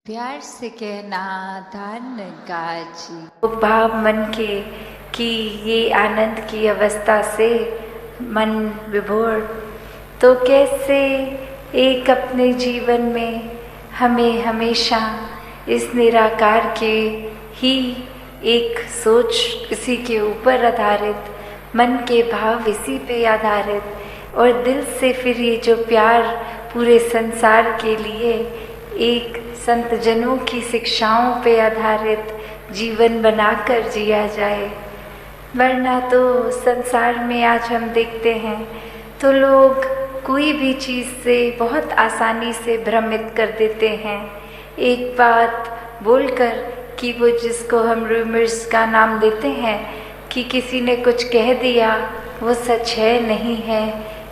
प्यार से कहना धन गाजी। वो भाव मन के कि ये आनंद की अवस्था से मन विभोर, तो कैसे एक अपने जीवन में हमें हमेशा इस निराकार के ही एक सोच इसी के ऊपर आधारित, मन के भाव इसी पे आधारित और दिल से फिर ये जो प्यार पूरे संसार के लिए एक संत जनों की शिक्षाओं पे आधारित जीवन बनाकर जिया जाए। वरना तो संसार में आज हम देखते हैं तो लोग कोई भी चीज़ से बहुत आसानी से भ्रमित कर देते हैं। एक बात बोलकर कि वो जिसको हम रूमर्स का नाम देते हैं कि किसी ने कुछ कह दिया वो सच है नहीं है।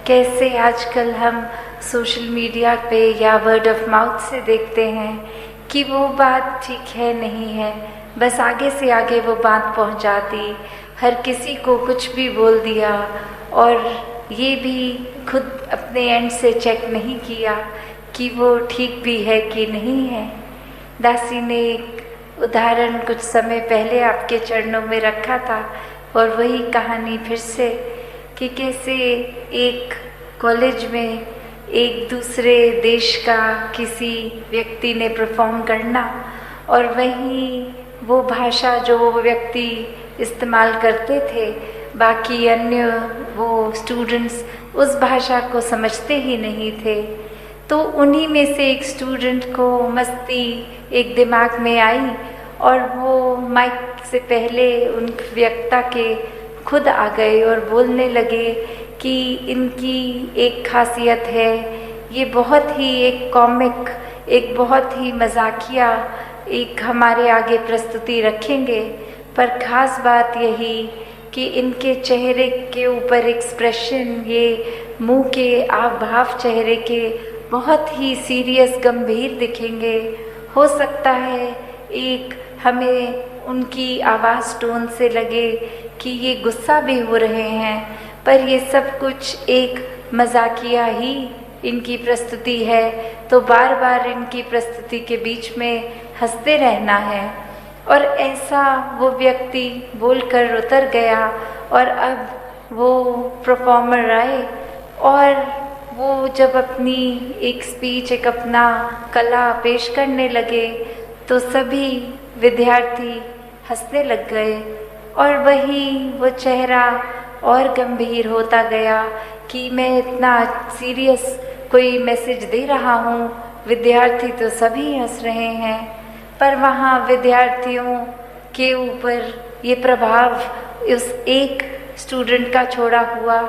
कैसे आजकल हम सोशल मीडिया पे या वर्ड ऑफ माउथ से देखते हैं कि वो बात ठीक है नहीं है, बस आगे से आगे वो बात पहुंचा दी, हर किसी को कुछ भी बोल दिया और ये भी खुद अपने एंड से चेक नहीं किया कि वो ठीक भी है कि नहीं है। दासी ने एक उदाहरण कुछ समय पहले आपके चरणों में रखा था और वही कहानी फिर से कि कैसे एक कॉलेज में एक दूसरे देश का किसी व्यक्ति ने परफॉर्म करना और वहीं वो भाषा जो वो व्यक्ति इस्तेमाल करते थे, बाकी अन्य वो स्टूडेंट्स उस भाषा को समझते ही नहीं थे। तो उन्हीं में से एक स्टूडेंट को मस्ती एक दिमाग में आई और वो माइक से पहले उन वक्ता के खुद आ गए और बोलने लगे कि इनकी एक खासियत है, ये बहुत ही एक कॉमिक, एक बहुत ही मजाकिया एक हमारे आगे प्रस्तुति रखेंगे, पर ख़ास बात यही कि इनके चेहरे के ऊपर एक्सप्रेशन, ये मुंह के आव भाव चेहरे के बहुत ही सीरियस गंभीर दिखेंगे। हो सकता है एक हमें उनकी आवाज़ टोन से लगे कि ये गुस्सा भी हो रहे हैं, पर ये सब कुछ एक मजाकिया ही इनकी प्रस्तुति है, तो बार बार इनकी प्रस्तुति के बीच में हंसते रहना है। और ऐसा वो व्यक्ति बोलकर उतर गया और अब वो परफॉर्मर आए और वो जब अपनी एक स्पीच, एक अपना कला पेश करने लगे तो सभी विद्यार्थी हंसने लग गए और वही वो चेहरा और गंभीर होता गया कि मैं इतना सीरियस कोई मैसेज दे रहा हूँ, विद्यार्थी तो सभी हंस रहे हैं, पर वहाँ विद्यार्थियों के ऊपर ये प्रभाव उस एक स्टूडेंट का छोड़ा हुआ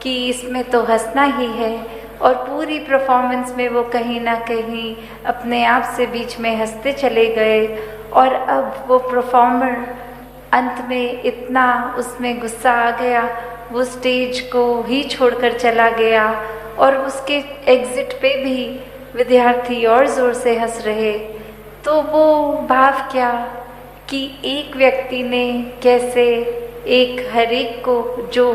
कि इसमें तो हंसना ही है और पूरी परफॉर्मेंस में वो कहीं ना कहीं अपने आप से बीच में हंसते चले गए और अब वो परफॉर्मर अंत में इतना उसमें गुस्सा आ गया, वो स्टेज को ही छोड़कर चला गया और उसके एग्ज़िट पे भी विद्यार्थी और ज़ोर से हंस रहे। तो वो भाव क्या कि एक व्यक्ति ने कैसे एक हर एक को, जो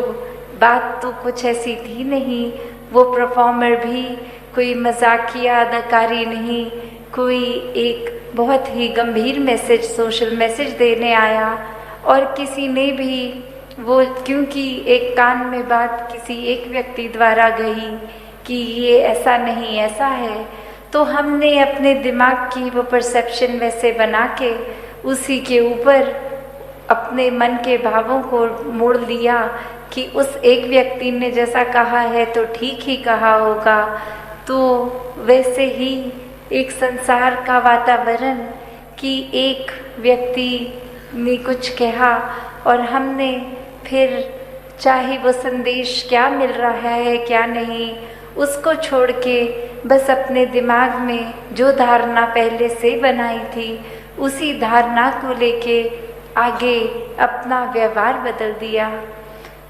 बात तो कुछ ऐसी थी नहीं, वो परफॉर्मर भी कोई मजाकिया अदाकारी नहीं, कोई एक बहुत ही गंभीर मैसेज, सोशल मैसेज देने आया और किसी ने भी वो, क्योंकि एक कान में बात किसी एक व्यक्ति द्वारा गई कि ये ऐसा नहीं ऐसा है, तो हमने अपने दिमाग की वो परसेप्शन वैसे बना के उसी के ऊपर अपने मन के भावों को मोड़ लिया कि उस एक व्यक्ति ने जैसा कहा है तो ठीक ही कहा होगा। तो वैसे ही एक संसार का वातावरण कि एक व्यक्ति ने कुछ कहा और हमने फिर चाहे वो संदेश क्या मिल रहा है क्या नहीं, उसको छोड़ के बस अपने दिमाग में जो धारणा पहले से बनाई थी उसी धारणा को लेके आगे अपना व्यवहार बदल दिया।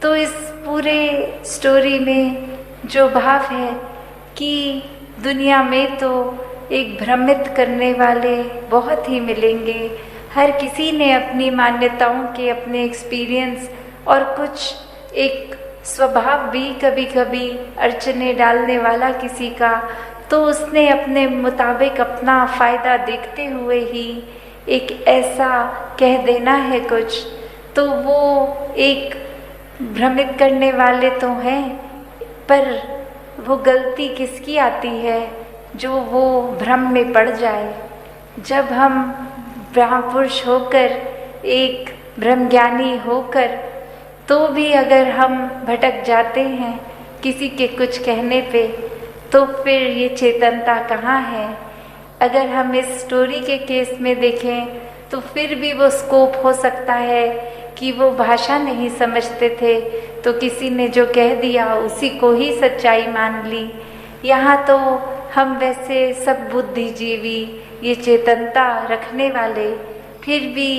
तो इस पूरे स्टोरी में जो भाव है कि दुनिया में तो एक भ्रमित करने वाले बहुत ही मिलेंगे, हर किसी ने अपनी मान्यताओं के, अपने एक्सपीरियंस और कुछ एक स्वभाव भी कभी कभी अड़चने डालने वाला किसी का, तो उसने अपने मुताबिक अपना फ़ायदा देखते हुए ही एक ऐसा कह देना है कुछ, तो वो एक भ्रमित करने वाले तो हैं, पर वो गलती किसकी आती है जो वो भ्रम में पड़ जाए। जब हम ब्रह्मपुरुष होकर, एक ब्रह्मज्ञानी होकर, तो भी अगर हम भटक जाते हैं किसी के कुछ कहने पे, तो फिर ये चेतनता कहाँ है। अगर हम इस स्टोरी के केस में देखें तो फिर भी वो स्कोप हो सकता है कि वो भाषा नहीं समझते थे तो किसी ने जो कह दिया उसी को ही सच्चाई मान ली। यहाँ तो हम वैसे सब बुद्धिजीवी, ये चेतनता रखने वाले, फिर भी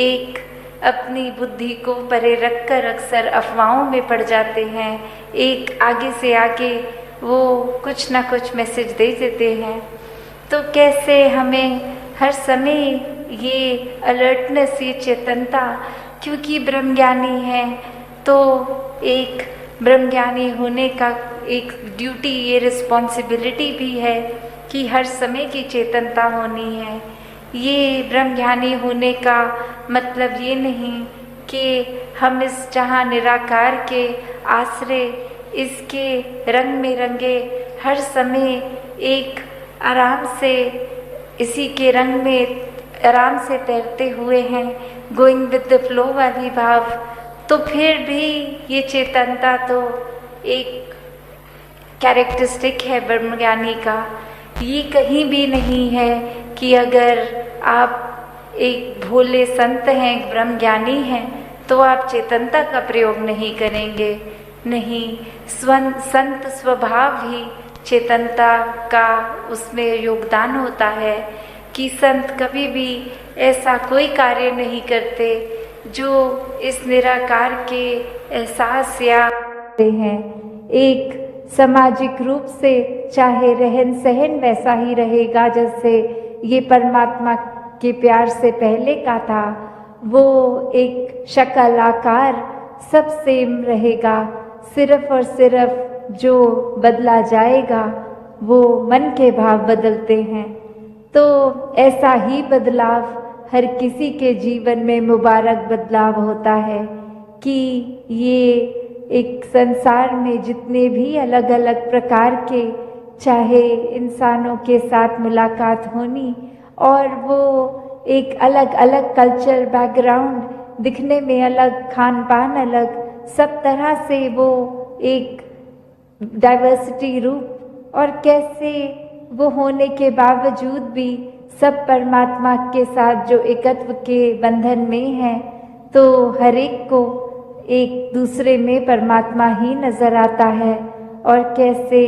एक अपनी बुद्धि को परे रखकर अक्सर अफवाहों में पड़ जाते हैं। एक आगे से आगे वो कुछ ना कुछ मैसेज दे देते हैं। तो कैसे हमें हर समय ये अलर्टनेस, ये चेतनता, क्योंकि ब्रह्मज्ञानी है तो एक ब्रह्मज्ञानी होने का एक ड्यूटी, ये रिस्पॉन्सिबिलिटी भी है कि हर समय की चेतनता होनी है। ये ब्रह्मज्ञानी होने का मतलब ये नहीं कि हम इस जहाँ निराकार के आश्रय, इसके रंग में रंगे हर समय एक आराम से इसी के रंग में आराम से तैरते हुए हैं, गोइंग विद द फ्लो वाली भाव। तो फिर भी ये चेतनता तो एक कैरेक्टरिस्टिक है ब्रह्मज्ञानी का। ये कहीं भी नहीं है कि अगर आप एक भोले संत हैं, एक ब्रह्मज्ञानी हैं, तो आप चेतनता का प्रयोग नहीं करेंगे। नहीं, संत स्वभाव ही चेतनता का उसमें योगदान होता है कि संत कभी भी ऐसा कोई कार्य नहीं करते जो इस निराकार के एहसास या हैं। एक सामाजिक रूप से चाहे रहन सहन वैसा ही रहेगा जैसे ये परमात्मा के प्यार से पहले का था, वो एक शक्ल आकार सब सेम रहेगा। सिर्फ और सिर्फ जो बदला जाएगा वो मन के भाव बदलते हैं। तो ऐसा ही बदलाव हर किसी के जीवन में मुबारक बदलाव होता है कि ये एक संसार में जितने भी अलग अलग प्रकार के चाहे इंसानों के साथ मुलाकात होनी, और वो एक अलग अलग कल्चर बैकग्राउंड, दिखने में अलग, खान पान अलग, सब तरह से वो एक डाइवर्सिटी रूप, और कैसे वो होने के बावजूद भी सब परमात्मा के साथ जो एकत्व के बंधन में हैं, तो हर एक को एक दूसरे में परमात्मा ही नज़र आता है। और कैसे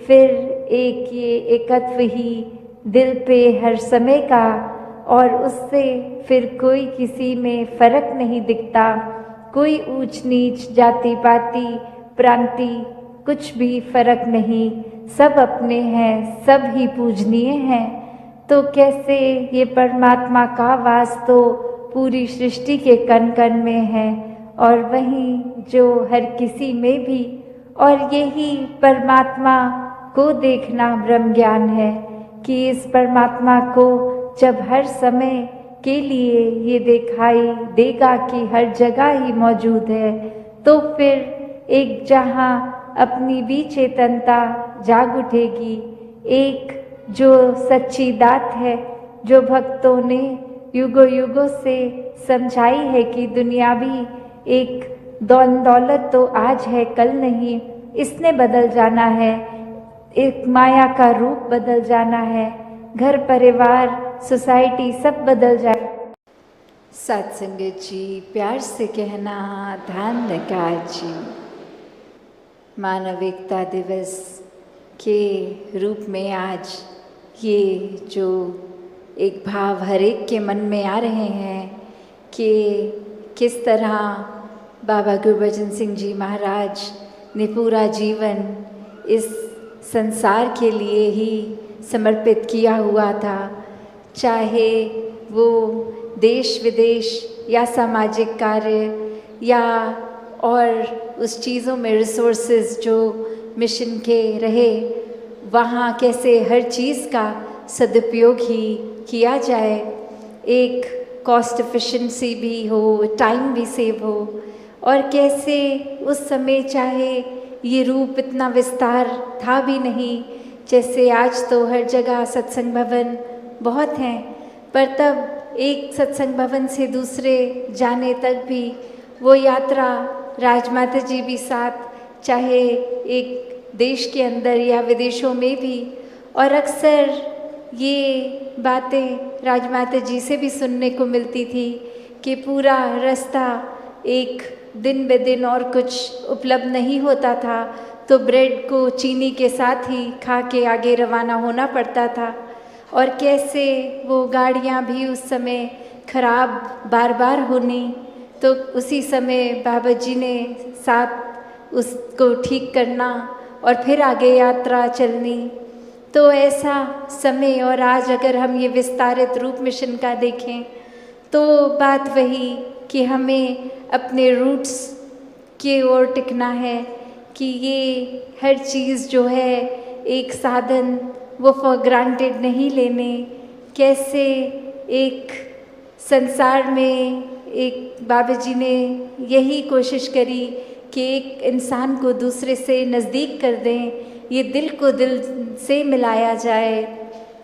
फिर एक ये एकत्व ही दिल पे हर समय का, और उससे फिर कोई किसी में फ़र्क नहीं दिखता, कोई ऊंच नीच, जाति पाति, प्रांति, कुछ भी फ़र्क नहीं, सब अपने हैं, सब ही पूजनीय हैं। तो कैसे ये परमात्मा का वास तो पूरी सृष्टि के कण कण में है, और वहीं जो हर किसी में भी, और यही परमात्मा को देखना ब्रह्म ज्ञान है कि इस परमात्मा को जब हर समय के लिए ये दिखाई देगा कि हर जगह ही मौजूद है, तो फिर एक जहाँ अपनी भी चेतनता जाग उठेगी। एक जो सच्ची दात है, जो भक्तों ने युगों युगों से समझाई है कि दुनिया भी एक दौलत तो आज है कल नहीं, इसने बदल जाना है, एक माया का रूप बदल जाना है, घर परिवार सोसाइटी सब बदल जाए। सत्संगत जी, प्यार से कहना ध्यान लगा जी। मानव एकता दिवस के रूप में आज ये जो एक भाव हर एक के मन में आ रहे हैं कि किस तरह बाबा गुरबचन सिंह जी महाराज ने पूरा जीवन इस संसार के लिए ही समर्पित किया हुआ था, चाहे वो देश विदेश या सामाजिक कार्य या और उस चीज़ों में रिसोर्सेज जो मिशन के रहे, वहाँ कैसे हर चीज़ का सदुपयोग ही किया जाए, एक कॉस्ट एफिशिएंसी भी हो, टाइम भी सेव हो, और कैसे उस समय चाहे ये रूप इतना विस्तार था भी नहीं, जैसे आज तो हर जगह सत्संग भवन बहुत हैं, पर तब एक सत्संग भवन से दूसरे जाने तक भी वो यात्रा राजमाता जी भी साथ, चाहे एक देश के अंदर या विदेशों में भी। और अक्सर ये बातें राजमाता जी से भी सुनने को मिलती थी कि पूरा रास्ता एक दिन ब दिन और कुछ उपलब्ध नहीं होता था, तो ब्रेड को चीनी के साथ ही खा के आगे रवाना होना पड़ता था। और कैसे वो गाड़ियाँ भी उस समय खराब बार बार होनी, तो उसी समय बाबा जी ने साथ उसको ठीक करना और फिर आगे यात्रा चलनी। तो ऐसा समय, और आज अगर हम ये विस्तारित रूप मिशन का देखें तो बात वही कि हमें अपने रूट्स की ओर टिकना है, कि ये हर चीज़ जो है एक साधन वो फॉर ग्रांटेड नहीं लेने। कैसे एक संसार में एक बाबा जी ने यही कोशिश करी कि एक इंसान को दूसरे से नज़दीक कर दें, ये दिल को दिल से मिलाया जाए।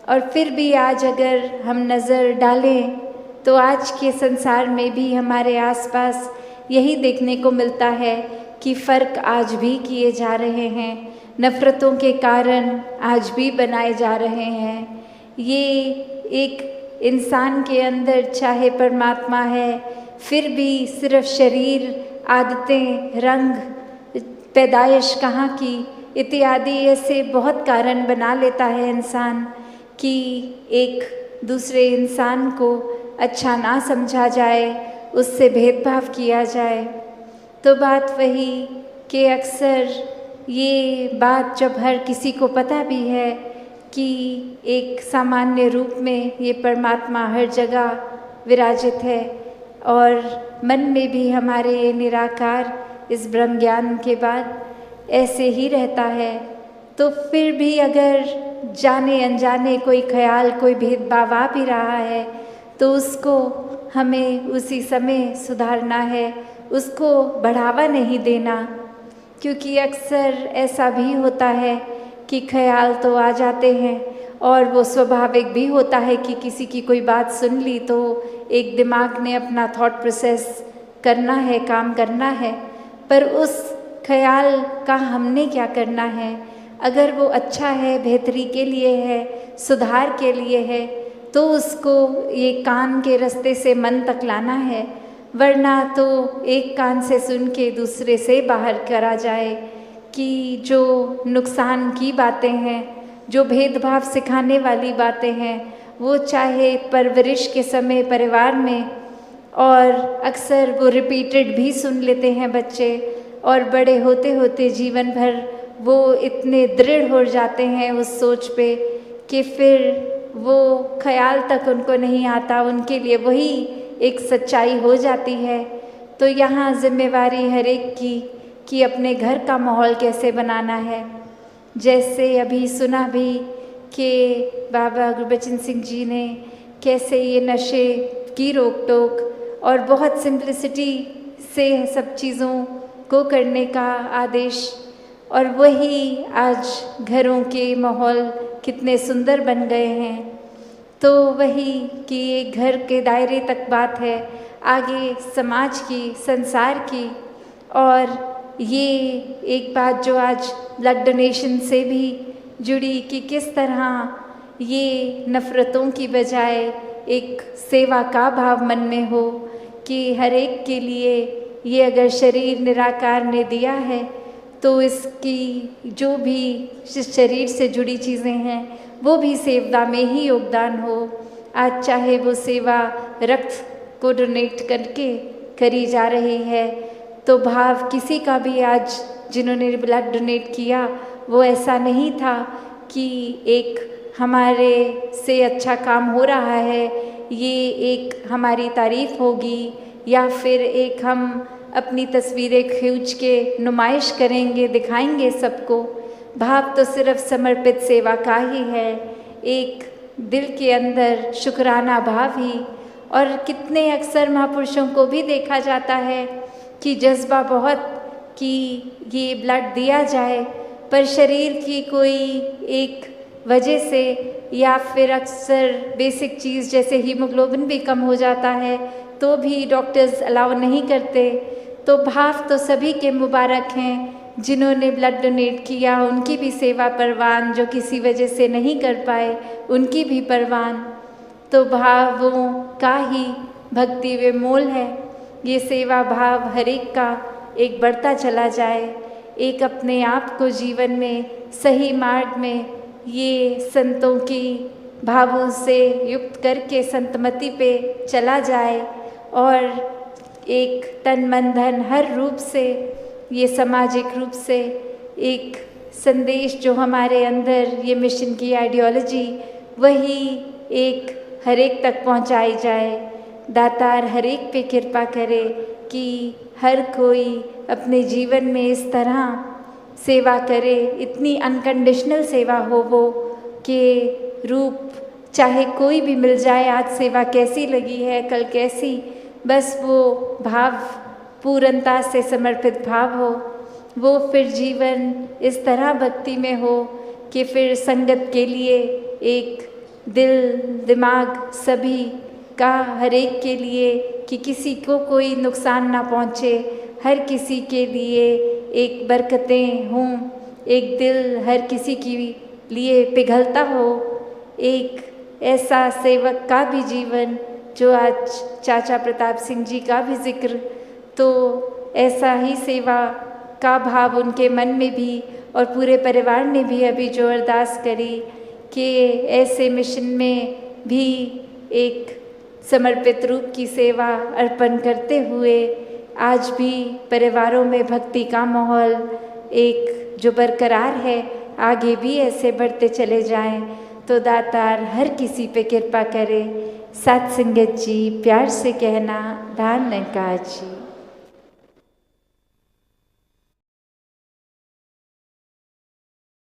और फिर भी आज अगर हम नज़र डालें तो आज के संसार में भी हमारे आसपास यही देखने को मिलता है कि फ़र्क आज भी किए जा रहे हैं, नफ़रतों के कारण आज भी बनाए जा रहे हैं। ये एक इंसान के अंदर चाहे परमात्मा है, फिर भी सिर्फ शरीर, आदतें, रंग, पैदाइश कहाँ की इत्यादि ऐसे बहुत कारण बना लेता है इंसान कि एक दूसरे इंसान को अच्छा ना समझा जाए, उससे भेदभाव किया जाए। तो बात वही कि अक्सर ये बात जब हर किसी को पता भी है कि एक सामान्य रूप में ये परमात्मा हर जगह विराजित है, और मन में भी हमारे ये निराकार इस ब्रह्म ज्ञान के बाद ऐसे ही रहता है, तो फिर भी अगर जाने अनजाने कोई ख्याल, कोई भेदभाव आ भी रहा है तो उसको हमें उसी समय सुधारना है, उसको बढ़ावा नहीं देना। क्योंकि अक्सर ऐसा भी होता है कि ख्याल तो आ जाते हैं, और वो स्वाभाविक भी होता है कि किसी की कोई बात सुन ली तो एक दिमाग ने अपना थॉट प्रोसेस करना है, काम करना है, पर उस ख्याल का हमने क्या करना है। अगर वो अच्छा है, बेहतरी के लिए है, सुधार के लिए है, तो उसको ये कान के रास्ते से मन तक लाना है, वरना तो एक कान से सुन के दूसरे से बाहर करा जाए कि जो नुकसान की बातें हैं, जो भेदभाव सिखाने वाली बातें हैं, वो चाहे परवरिश के समय परिवार में, और अक्सर वो रिपीटेड भी सुन लेते हैं बच्चे, और बड़े होते होते जीवन भर वो इतने दृढ़ हो जाते हैं उस सोच पे कि फिर वो ख्याल तक उनको नहीं आता, उनके लिए वही एक सच्चाई हो जाती है। तो यहाँ जिम्मेवारी हर एक की कि अपने घर का माहौल कैसे बनाना है। जैसे अभी सुना भी कि बाबा गुरबचन सिंह जी ने कैसे ये नशे की रोक टोक और बहुत सिंप्लिसिटी से सब चीज़ों को करने का आदेश, और वही आज घरों के माहौल कितने सुंदर बन गए हैं। तो वही कि ये घर के दायरे तक बात है, आगे समाज की, संसार की। और ये एक बात जो आज ब्लड डोनेशन से भी जुड़ी कि किस तरह ये नफ़रतों की बजाय एक सेवा का भाव मन में हो कि हर एक के लिए ये अगर शरीर निराकार ने दिया है तो इसकी जो भी इस शरीर से जुड़ी चीज़ें हैं वो भी सेवा में ही योगदान हो। आज चाहे वो सेवा रक्त को डोनेट करके करी जा रही है, तो भाव किसी का भी आज जिन्होंने ब्लड डोनेट किया वो ऐसा नहीं था कि एक हमारे से अच्छा काम हो रहा है, ये एक हमारी तारीफ़ होगी, या फिर एक हम अपनी तस्वीरें खींच के नुमाइश करेंगे, दिखाएंगे सबको। भाव तो सिर्फ समर्पित सेवा का ही है, एक दिल के अंदर शुक्राना भाव ही। और कितने अक्सर महापुरुषों को भी देखा जाता है कि जज्बा बहुत कि ये ब्लड दिया जाए, पर शरीर की कोई एक वजह से या फिर अक्सर बेसिक चीज़ जैसे हीमोग्लोबिन भी कम हो जाता है तो भी डॉक्टर्स अलाउ नहीं करते। तो भाव तो सभी के मुबारक हैं, जिन्होंने ब्लड डोनेट किया उनकी भी सेवा परवान, जो किसी वजह से नहीं कर पाए उनकी भी परवान। तो भावों का ही भक्ति व मोल है। ये सेवा भाव हर एक का एक बढ़ता चला जाए, एक अपने आप को जीवन में सही मार्ग में ये संतों की भावों से युक्त करके संतमति पे चला जाए और एक तन मन धन हर रूप से ये सामाजिक रूप से एक संदेश जो हमारे अंदर ये मिशन की आइडियोलॉजी वही एक हर एक तक पहुंचाई जाए। दातार हर एक पे कृपा करे कि हर कोई अपने जीवन में इस तरह सेवा करे, इतनी अनकंडीशनल सेवा हो वो कि रूप चाहे कोई भी मिल जाए, आज सेवा कैसी लगी है कल कैसी, बस वो भाव पूर्णता से समर्पित भाव हो, वो फिर जीवन इस तरह भक्ति में हो कि फिर संगत के लिए एक दिल दिमाग सभी का हर एक के लिए कि किसी को कोई नुकसान ना पहुँचे, हर किसी के लिए एक बरकतें हों, एक दिल हर किसी के लिए पिघलता हो, एक ऐसा सेवक का भी जीवन जो आज चाचा प्रताप सिंह जी का भी जिक्र, तो ऐसा ही सेवा का भाव उनके मन में भी और पूरे परिवार ने भी अभी जो अरदास करी कि ऐसे मिशन में भी एक समर्पित रूप की सेवा अर्पण करते हुए आज भी परिवारों में भक्ति का माहौल एक जो बरकरार है आगे भी ऐसे बढ़ते चले जाएं। तो दातार हर किसी पे कृपा करे। सत संगत जी प्यार से कहना, धन्यवाद जी।